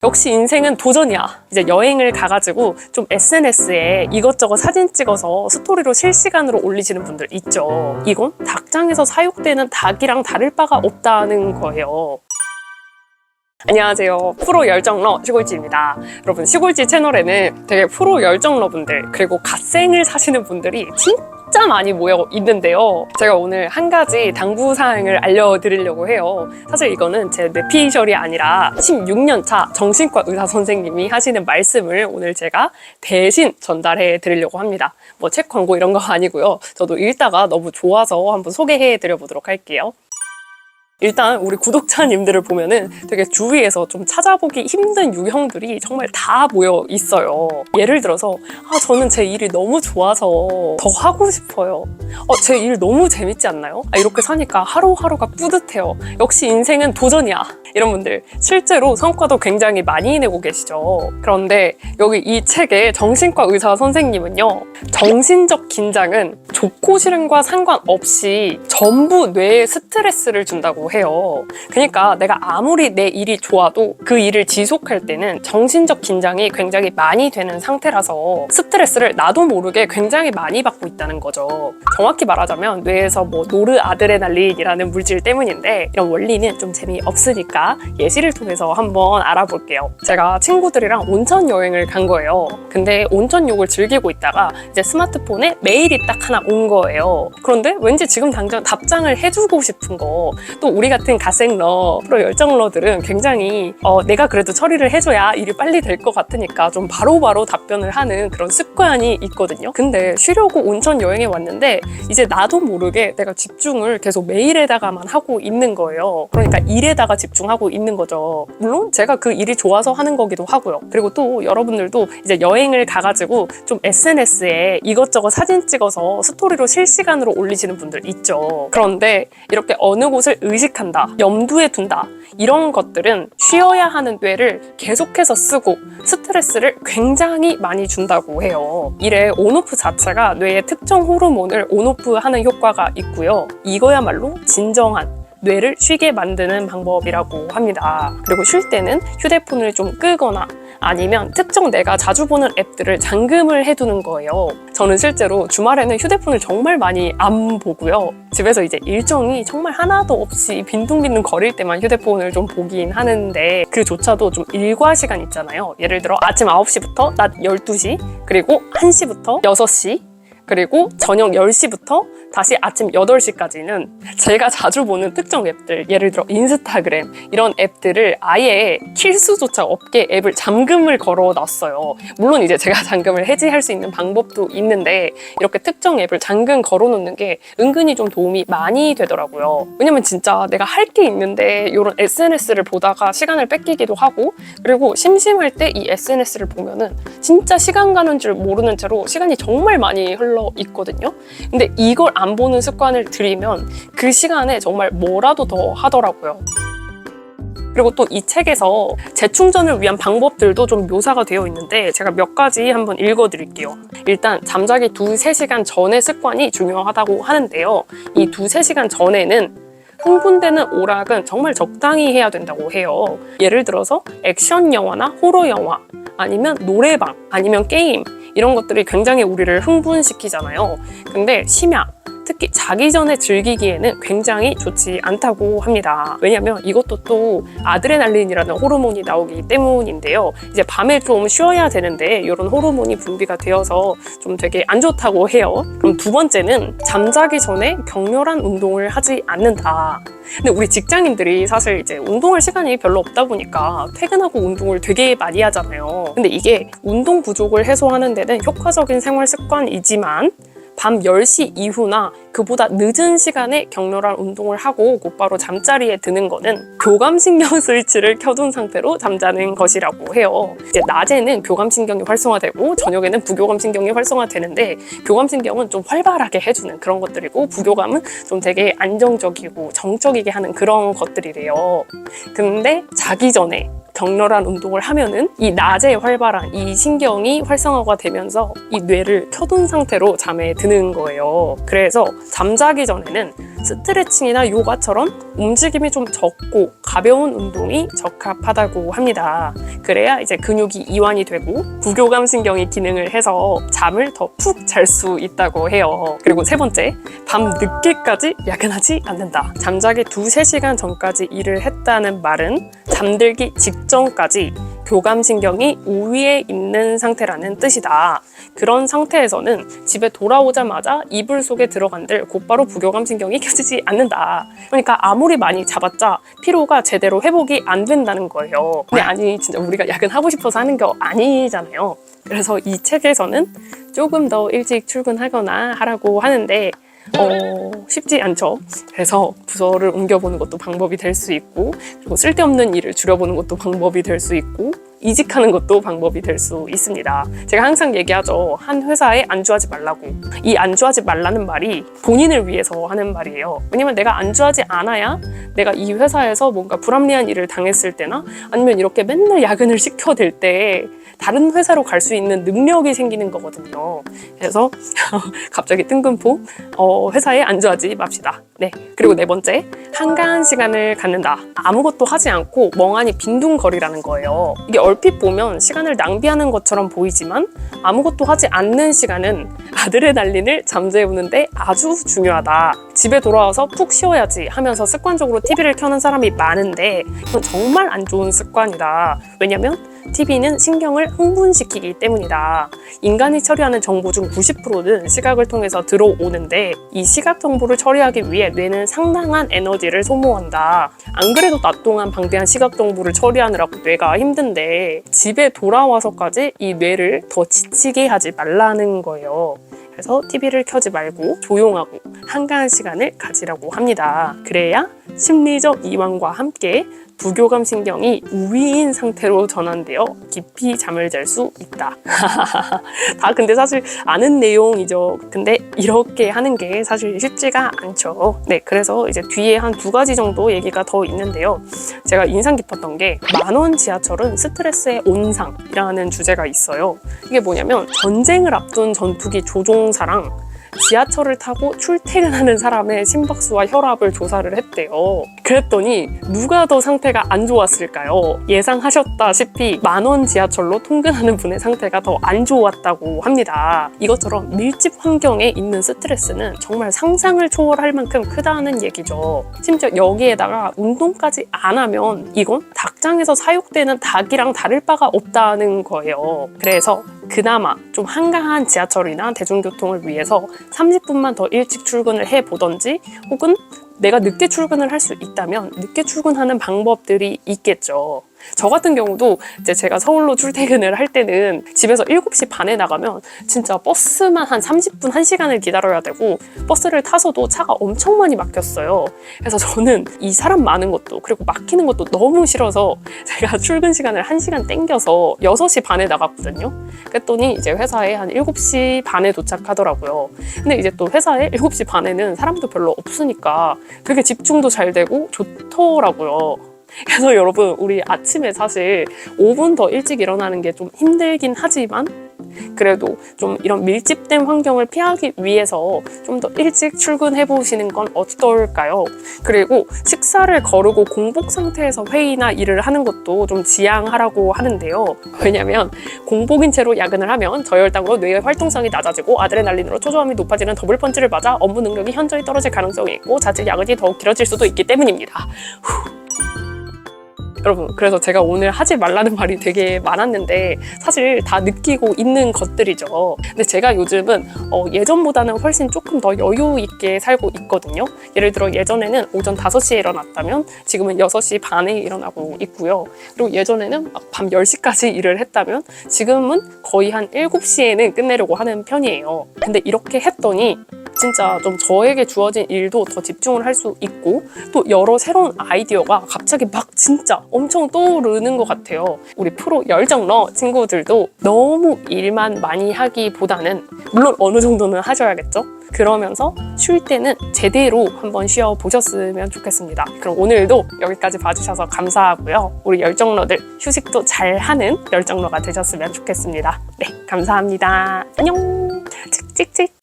역시 인생은 도전이야. 이제 여행을 가가지고 좀 SNS에 이것저것 사진 찍어서 스토리로 실시간으로 올리시는 분들 있죠. 이건 닭장에서 사육되는 닭이랑 다를 바가 없다는 거예요. 안녕하세요. 프로 열정러 시골지입니다. 여러분, 시골지 채널에는 되게 프로 열정러분들 그리고 갓생을 사시는 분들이 진짜 많이 모여 있는데요. 제가 오늘 한 가지 당부사항을 알려드리려고 해요. 사실 이거는 제 뇌피셜이 아니라 16년차 정신과 의사 선생님이 하시는 말씀을 오늘 제가 대신 전달해 드리려고 합니다. 뭐 책 광고 이런 거 아니고요. 저도 읽다가 너무 좋아서 한번 소개해 드려 보도록 할게요. 일단 우리 구독자님들을 보면은 되게 주위에서 좀 찾아보기 힘든 유형들이 정말 다 모여 있어요. 예를 들어서 저는 제 일이 너무 좋아서 더 하고 싶어요. 제 일 너무 재밌지 않나요? 이렇게 사니까 하루하루가 뿌듯해요. 역시 인생은 도전이야. 이런 분들 실제로 성과도 굉장히 많이 내고 계시죠. 그런데 여기 이 책의 정신과 의사 선생님은요, 정신적 긴장은 좋고 싫음과 상관없이 전부 뇌에 스트레스를 준다고 해요. 그러니까 내가 아무리 내 일이 좋아도 그 일을 지속할 때는 정신적 긴장이 굉장히 많이 되는 상태라서 스트레스를 나도 모르게 굉장히 많이 받고 있다는 거죠. 정확히 말하자면 뇌에서 뭐 노르아드레날린이라는 물질 때문인데, 이런 원리는 좀 재미없으니까 예시를 통해서 한번 알아볼게요. 제가 친구들이랑 온천 여행을 간 거예요. 근데 온천욕을 즐기고 있다가 이제 스마트폰에 메일이 딱 하나 온 거예요. 그런데 왠지 지금 당장 답장을 해주고 싶은 거. 또 우리 같은 갓생러, 프로 열정러들은 굉장히 내가 그래도 처리를 해줘야 일이 빨리 될 것 같으니까 좀 바로바로 답변을 하는 그런 습관이 있거든요. 근데 쉬려고 온천 여행에 왔는데 이제 나도 모르게 내가 집중을 계속 메일에다가만 하고 있는 거예요. 그러니까 일에다가 집중하고 있는 거죠. 물론 제가 그 일이 좋아서 하는 거기도 하고요. 그리고 또 여러분들도 이제 여행을 가가지고 좀 SNS에 이것저것 사진 찍어서 스토리로 실시간으로 올리시는 분들 있죠. 그런데 이렇게 어느 곳을 의식한다, 염두에 둔다, 이런 것들은 쉬어야 하는 뇌를 계속해서 쓰고 스트레스를 굉장히 많이 준다고 해요. 일의 온오프 자체가 뇌의 특정 호르몬을 온오프 하는 효과가 있고요. 이거야말로 진정한 뇌를 쉬게 만드는 방법이라고 합니다. 그리고 쉴 때는 휴대폰을 좀 끄거나 아니면 특정 내가 자주 보는 앱들을 잠금을 해두는 거예요. 저는 실제로 주말에는 휴대폰을 정말 많이 안 보고요. 집에서 이제 일정이 정말 하나도 없이 빈둥빈둥 거릴 때만 휴대폰을 좀 보긴 하는데, 그조차도 좀 일과 시간 있잖아요. 예를 들어 아침 9시부터 낮 12시, 그리고 1시부터 6시, 그리고 저녁 10시부터 다시 아침 8시까지는 제가 자주 보는 특정 앱들, 예를 들어 인스타그램, 이런 앱들을 아예 킬 수조차 없게 앱을 잠금을 걸어놨어요. 물론 이제 제가 잠금을 해지할 수 있는 방법도 있는데, 이렇게 특정 앱을 잠금 걸어놓는 게 은근히 좀 도움이 많이 되더라고요. 왜냐면 진짜 내가 할 게 있는데 이런 SNS를 보다가 시간을 뺏기기도 하고, 그리고 심심할 때 이 SNS를 보면은 진짜 시간 가는 줄 모르는 채로 시간이 정말 많이 흘러 있거든요. 근데 이걸 안 보는 습관을 들이면 그 시간에 정말 뭐라도 더 하더라고요. 그리고 또 이 책에서 재충전을 위한 방법들도 좀 묘사가 되어 있는데, 제가 몇 가지 한번 읽어드릴게요. 일단 잠자기 2-3시간 전의 습관이 중요하다고 하는데요. 이 2-3시간 전에는 흥분되는 오락은 정말 적당히 해야 된다고 해요. 예를 들어서 액션 영화나 호러 영화, 아니면 노래방, 아니면 게임, 이런 것들이 굉장히 우리를 흥분시키잖아요. 근데 심야, 특히 자기 전에 즐기기에는 굉장히 좋지 않다고 합니다. 왜냐면 이것도 또 아드레날린이라는 호르몬이 나오기 때문인데요. 이제 밤에 좀 쉬어야 되는데 이런 호르몬이 분비가 되어서 좀 되게 안 좋다고 해요. 그럼 두 번째는 잠자기 전에 격렬한 운동을 하지 않는다. 근데 우리 직장인들이 사실 이제 운동할 시간이 별로 없다 보니까 퇴근하고 운동을 되게 많이 하잖아요. 근데 이게 운동 부족을 해소하는 데는 효과적인 생활 습관이지만, 밤 10시 이후나 그보다 늦은 시간에 격렬한 운동을 하고 곧바로 잠자리에 드는 거는 교감신경 스위치를 켜둔 상태로 잠자는 것이라고 해요. 이제 낮에는 교감신경이 활성화되고 저녁에는 부교감신경이 활성화되는데, 교감신경은 좀 활발하게 해주는 그런 것들이고, 부교감은 좀 되게 안정적이고 정적이게 하는 그런 것들이래요. 근데 자기 전에 격렬한 운동을 하면은 이 낮에 활발한 이 신경이 활성화가 되면서 이 뇌를 켜둔 상태로 잠에 드는 거예요. 그래서 잠자기 전에는 스트레칭이나 요가처럼 움직임이 좀 적고 가벼운 운동이 적합하다고 합니다. 그래야 이제 근육이 이완이 되고 부교감 신경이 기능을 해서 잠을 더 푹 잘 수 있다고 해요. 그리고 세 번째, 밤 늦게까지 야근하지 않는다. 잠자기 2-3시간 전까지 일을 했다는 말은 잠들기 직전까지 교감신경이 우위에 있는 상태라는 뜻이다. 그런 상태에서는 집에 돌아오자마자 이불 속에 들어간들 곧바로 부교감신경이 켜지지 않는다. 그러니까 아무리 많이 자봤자 피로가 제대로 회복이 안 된다는 거예요. 근데 아니 진짜 우리가 야근하고 싶어서 하는 게 아니잖아요. 그래서 이 책에서는 조금 더 일찍 출근하거나 하라고 하는데 쉽지 않죠. 그래서 부서를 옮겨보는 것도 방법이 될 수 있고, 그리고 쓸데없는 일을 줄여보는 것도 방법이 될 수 있고, 이직하는 것도 방법이 될 수 있습니다. 제가 항상 얘기하죠. 한 회사에 안주하지 말라고. 이 안주하지 말라는 말이 본인을 위해서 하는 말이에요. 왜냐면 내가 안주하지 않아야 내가 이 회사에서 뭔가 불합리한 일을 당했을 때나 아니면 이렇게 맨날 야근을 시켜댈 때 다른 회사로 갈 수 있는 능력이 생기는 거거든요. 그래서 갑자기 뜬금포 회사에 안주하지 맙시다. 네. 그리고 네 번째, 한가한 시간을 갖는다. 아무것도 하지 않고 멍하니 빈둥거리라는 거예요. 이게 얼핏 보면 시간을 낭비하는 것처럼 보이지만 아무것도 하지 않는 시간은 아드레날린을 잠재우는데 아주 중요하다. 집에 돌아와서 푹 쉬어야지 하면서 습관적으로 TV를 켜는 사람이 많은데 이건 정말 안 좋은 습관이다. 왜냐면 TV는 신경을 흥분시키기 때문이다. 인간이 처리하는 정보 중 90%는 시각을 통해서 들어오는데 이 시각 정보를 처리하기 위해 뇌는 상당한 에너지를 소모한다. 안 그래도 낮 동안 방대한 시각 정보를 처리하느라고 뇌가 힘든데 집에 돌아와서까지 이 뇌를 더 지치게 하지 말라는 거예요. 그래서 TV를 켜지 말고 조용하고 한가한 시간을 가지라고 합니다. 그래야 심리적 이완과 함께 부교감 신경이 우위인 상태로 전환되어 깊이 잠을 잘 수 있다. 다 근데 사실 아는 내용이죠. 근데 이렇게 하는 게 사실 쉽지가 않죠. 네, 그래서 이제 뒤에 한 2가지 정도 얘기가 더 있는데요. 제가 인상 깊었던 게 만원 지하철은 스트레스의 온상이라는 주제가 있어요. 이게 뭐냐면 전쟁을 앞둔 전투기 조종사랑 지하철을 타고 출퇴근하는 사람의 심박수와 혈압을 조사를 했대요. 그랬더니 누가 더 상태가 안 좋았을까요? 예상하셨다시피 만원 지하철로 통근하는 분의 상태가 더 안 좋았다고 합니다. 이것처럼 밀집 환경에 있는 스트레스는 정말 상상을 초월할 만큼 크다는 얘기죠. 심지어 여기에다가 운동까지 안 하면 이건 닭장에서 사육되는 닭이랑 다를 바가 없다는 거예요. 그래서 그나마 좀 한가한 지하철이나 대중교통을 위해서 30분만 더 일찍 출근을 해보던지 혹은 내가 늦게 출근을 할 수 있다면 늦게 출근하는 방법들이 있겠죠. 저 같은 경우도 이제 제가 서울로 출퇴근을 할 때는 집에서 7시 반에 나가면 진짜 버스만 한 30분, 1시간을 기다려야 되고 버스를 타서도 차가 엄청 많이 막혔어요. 그래서 저는 이 사람 많은 것도 그리고 막히는 것도 너무 싫어서 제가 출근 시간을 1시간 땡겨서 6시 반에 나갔거든요. 그랬더니 이제 회사에 한 7시 반에 도착하더라고요. 근데 이제 또 회사에 7시 반에는 사람도 별로 없으니까 되게 집중도 잘 되고 좋더라고요. 그래서 여러분, 우리 아침에 사실 5분 더 일찍 일어나는 게 좀 힘들긴 하지만 그래도 좀 이런 밀집된 환경을 피하기 위해서 좀 더 일찍 출근해 보시는 건 어떨까요? 그리고 식사를 거르고 공복 상태에서 회의나 일을 하는 것도 좀 지양하라고 하는데요. 왜냐면 공복인 채로 야근을 하면 저혈당으로 뇌의 활동성이 낮아지고 아드레날린으로 초조함이 높아지는 더블 펀치를 맞아 업무 능력이 현저히 떨어질 가능성이 있고 자칫 야근이 더욱 길어질 수도 있기 때문입니다. 여러분, 그래서 제가 오늘 하지 말라는 말이 되게 많았는데 사실 다 느끼고 있는 것들이죠. 근데 제가 요즘은 예전보다는 훨씬 조금 더 여유 있게 살고 있거든요. 예를 들어 예전에는 오전 5시에 일어났다면 지금은 6시 반에 일어나고 있고요. 그리고 예전에는 밤 10시까지 일을 했다면 지금은 거의 한 7시에는 끝내려고 하는 편이에요. 근데 이렇게 했더니 진짜 좀 저에게 주어진 일도 더 집중을 할 수 있고 또 여러 새로운 아이디어가 갑자기 막 진짜 엄청 떠오르는 것 같아요. 우리 프로 열정러 친구들도 너무 일만 많이 하기보다는 물론 어느 정도는 하셔야겠죠? 그러면서 쉴 때는 제대로 한번 쉬어보셨으면 좋겠습니다. 그럼 오늘도 여기까지 봐주셔서 감사하고요. 우리 열정러들 휴식도 잘하는 열정러가 되셨으면 좋겠습니다. 네, 감사합니다. 안녕. 찍찍찍.